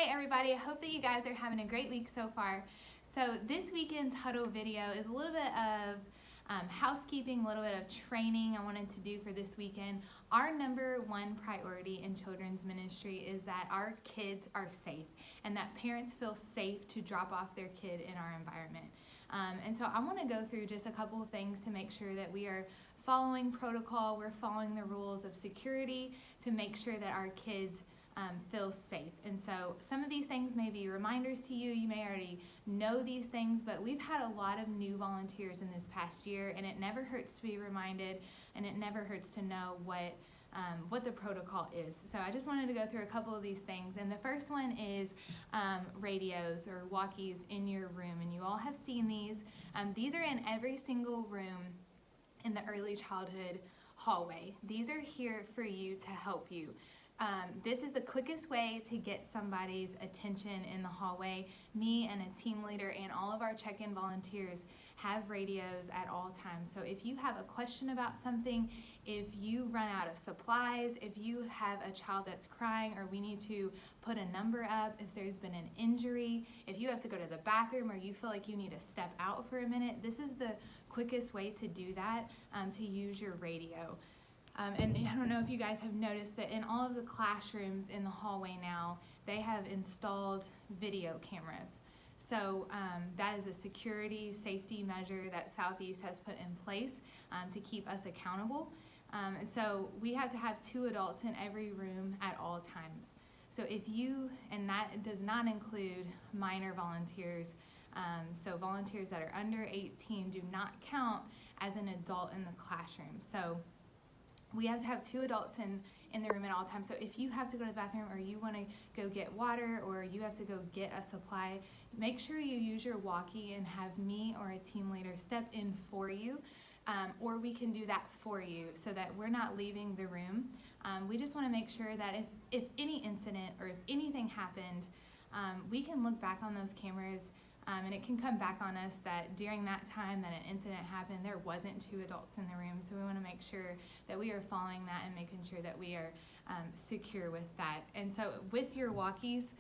Hey everybody, I hope that you guys are having a great week so far. So this weekend's Huddle video is a little bit of housekeeping, a little bit of training I wanted to do for this weekend. Our number one priority in children's ministry is that our kids are safe and that parents feel safe to drop off their kid in our environment. And so I want to go through just a couple of things to make sure that we are following protocol, we're following the rules of security to make sure that our kids feel safe. And so some of these things may be reminders to you. You may already know these things, but we've had a lot of new volunteers in this past year, and it never hurts to be reminded, and it never hurts to know what the protocol is. So I just wanted to go through a couple of these things. And the first one is radios or walkies in your room, and you all have seen these. These are in every single room in the early childhood hallway. These are here for you to help you. This is the quickest way to get somebody's attention in the hallway. Me and a team leader and all of our check-in volunteers have radios at all times. So if you have a question about something, if you run out of supplies, if you have a child that's crying or we need to put a number up, if there's been an injury, if you have to go to the bathroom or you feel like you need to step out for a minute, this is the quickest way to do that, to use your radio. And I don't know if you guys have noticed, but in all of the classrooms in the hallway now, they have installed video cameras. So that is a security, safety measure that Southeast has put in place to keep us accountable. So we have to have 2 adults in every room at all times. So and that does not include minor volunteers. So volunteers that are under 18 do not count as an adult in the classroom. So we have to have 2 adults in the room at all times. So if you have to go to the bathroom or you want to go get water or you have to go get a supply, make sure you use your walkie and have me or a team leader step in for you. Or we can do that for you so that we're not leaving the room. We just want to make sure that if any incident or if anything happened, we can look back on those cameras and it can come back on us that during that time that an incident happened, there wasn't 2 adults in the room. So we want to make sure that we are following that and making sure that we are secure with that. And so with your walkies,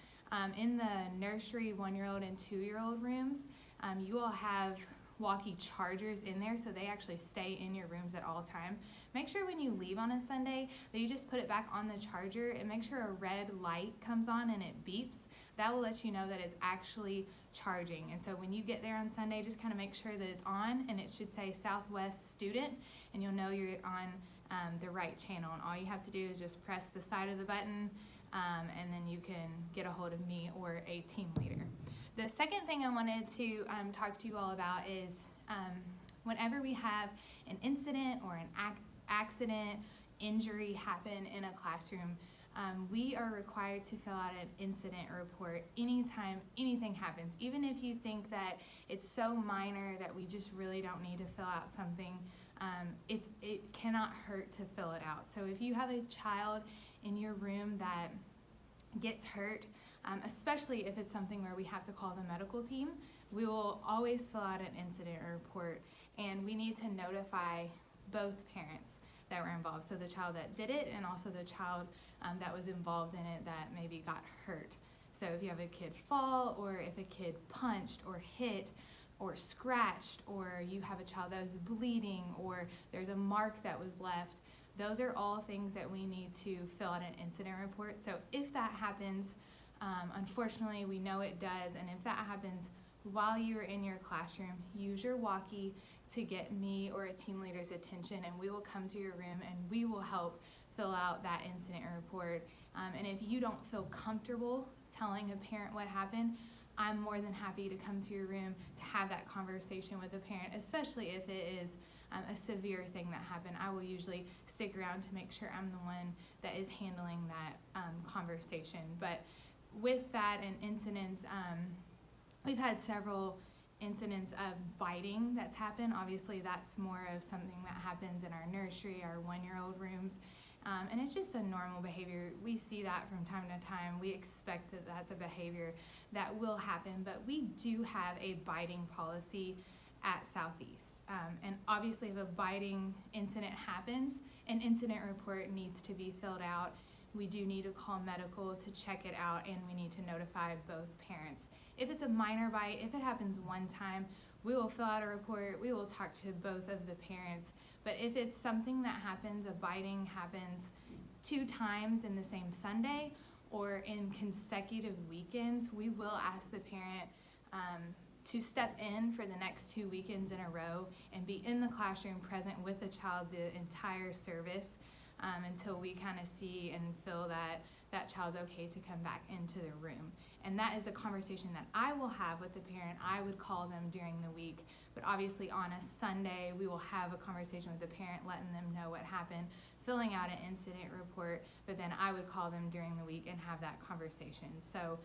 in the nursery 1-year-old and 2-year-old rooms, you all have walkie chargers in there, so they actually stay in your rooms at all time. Make sure when you leave on a Sunday that you just put it back on the charger and make sure a red light comes on and it beeps. That will let you know that it's actually charging. And so when you get there on Sunday, just kind of make sure that it's on, and it should say Southwest Student, and you'll know you're on the right channel. And all you have to do is just press the side of the button, and then you can get a hold of me or a team leader. The second thing I wanted to talk to you all about is whenever we have an incident or an accident, injury happen in a classroom, we are required to fill out an incident report anytime anything happens. Even if you think that it's so minor that we just really don't need to fill out something, it cannot hurt to fill it out. So if you have a child in your room that gets hurt, especially if it's something where we have to call the medical team, we will always fill out an incident report, and we need to notify both parents that were involved. So the child that did it and also the child that was involved in it that maybe got hurt. So if you have a kid fall, or if a kid punched or hit or scratched, or you have a child that was bleeding, or there's a mark that was left, those are all things that we need to fill out an incident report. So if that happens, unfortunately we know it does, and if that happens while you are in your classroom, use your walkie to get me or a team leader's attention, and we will come to your room and we will help fill out that incident report. And if you don't feel comfortable telling a parent what happened, I'm more than happy to come to your room to have that conversation with a parent, especially if it is a severe thing that happened. I will usually stick around to make sure I'm the one that is handling that conversation. But with that and incidents, we've had several incidents of biting that's happened. Obviously that's more of something that happens in our nursery, our 1-year-old rooms. And it's just a normal behavior. We see that from time to time. We expect that that's a behavior that will happen, but we do have a biting policy at Southeast. And obviously if a biting incident happens, an incident report needs to be filled out we do need to call medical to check it out, and we need to notify both parents. If it's a minor bite, if it happens one time, we will fill out a report, we will talk to both of the parents. But if it's something that happens, a biting happens 2 times in the same Sunday or in consecutive weekends, we will ask the parent to step in for the next 2 weekends in a row and be in the classroom present with the child the entire service until we kind of see and feel that that child's okay to come back into the room. And that is a conversation that I will have with the parent. I would call them during the week, but obviously on a Sunday we will have a conversation with the parent, letting them know what happened, filling out an incident report, but then I would call them during the week and have that conversation. So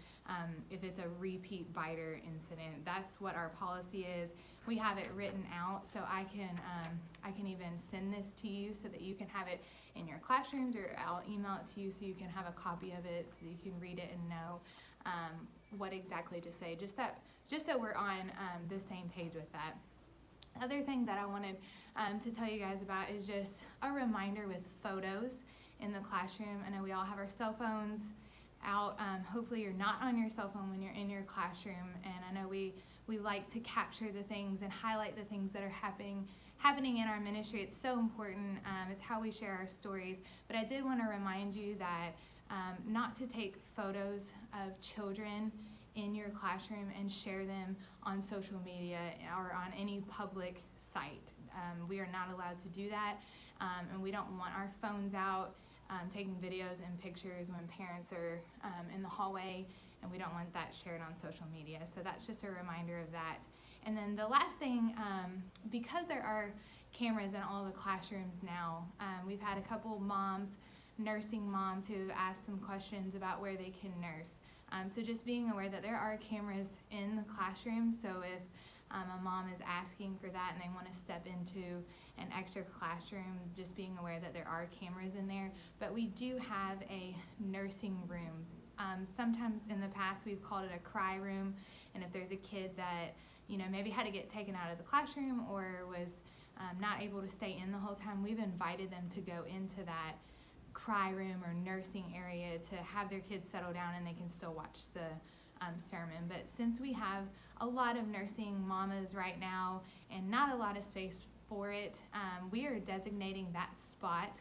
if it's a repeat biter incident, that's what our policy is. We have it written out, so I can even send this to you so that you can have it in your classrooms, or I'll email it to you so you can have a copy of it so that you can read it and know what exactly to say, just so we're on the same page with that. Other thing that I wanted to tell you guys about is just a reminder with photos in the classroom. I know we all have our cell phones out. Hopefully you're not on your cell phone when you're in your classroom, and I know we like to capture the things and highlight the things that are happening in our ministry. It's so important. It's how we share our stories. But I did want to remind you that not to take photos of children in your classroom and share them on social media or on any public site. We are not allowed to do that, and we don't want our phones out taking videos and pictures when parents are in the hallway, and we don't want that shared on social media. So that's just a reminder of that. And then the last thing, because there are cameras in all the classrooms now, we've had a couple moms, nursing moms, who have asked some questions about where they can nurse. So just being aware that there are cameras in the classroom, so if a mom is asking for that and they want to step into an extra classroom, just being aware that there are cameras in there. But we do have a nursing room. Sometimes in the past we've called it a cry room, and if there's a kid that maybe had to get taken out of the classroom or was not able to stay in the whole time, we've invited them to go into that cry room or nursing area to have their kids settle down and they can still watch the sermon. But since we have a lot of nursing mamas right now and not a lot of space for it, we are designating that spot.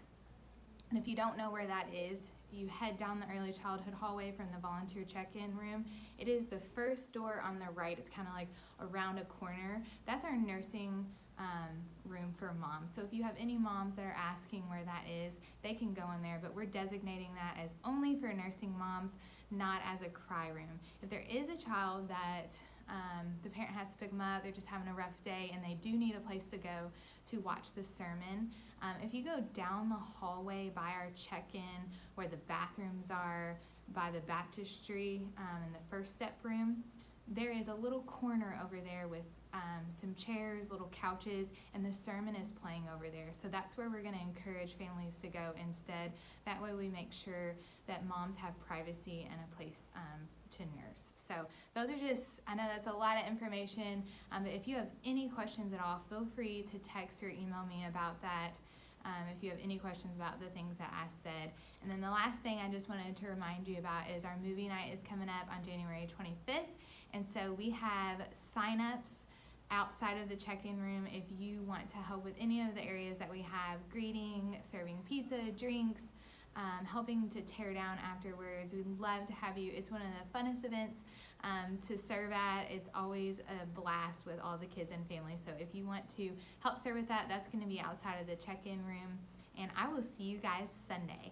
And if you don't know where that is, you head down the early childhood hallway from the volunteer check-in room. It is the first door on the right. It's kind of like around a corner. That's our nursing room for moms. So if you have any moms that are asking where that is, they can go in there, but we're designating that as only for nursing moms, not as a cry room. If there is a child that the parent has to pick them up, they're just having a rough day, and they do need a place to go to watch the sermon, if you go down the hallway by our check-in where the bathrooms are, by the baptistry in the first step room, there is a little corner over there with some chairs, little couches, and the sermon is playing over there. So that's where we're going to encourage families to go instead. That way we make sure that moms have privacy and a place to nurse. So those are just, I know that's a lot of information, but if you have any questions at all, feel free to text or email me about that if you have any questions about the things that I said. And then the last thing I just wanted to remind you about is our movie night is coming up on January 25th. And so we have sign-ups outside of the check-in room if you want to help with any of the areas that we have: greeting, serving pizza, drinks, helping to tear down afterwards. We'd love to have you. It's one of the funnest events to serve at. It's always a blast with all the kids and families. So if you want to help serve with that, that's going to be outside of the check-in room. And I will see you guys Sunday.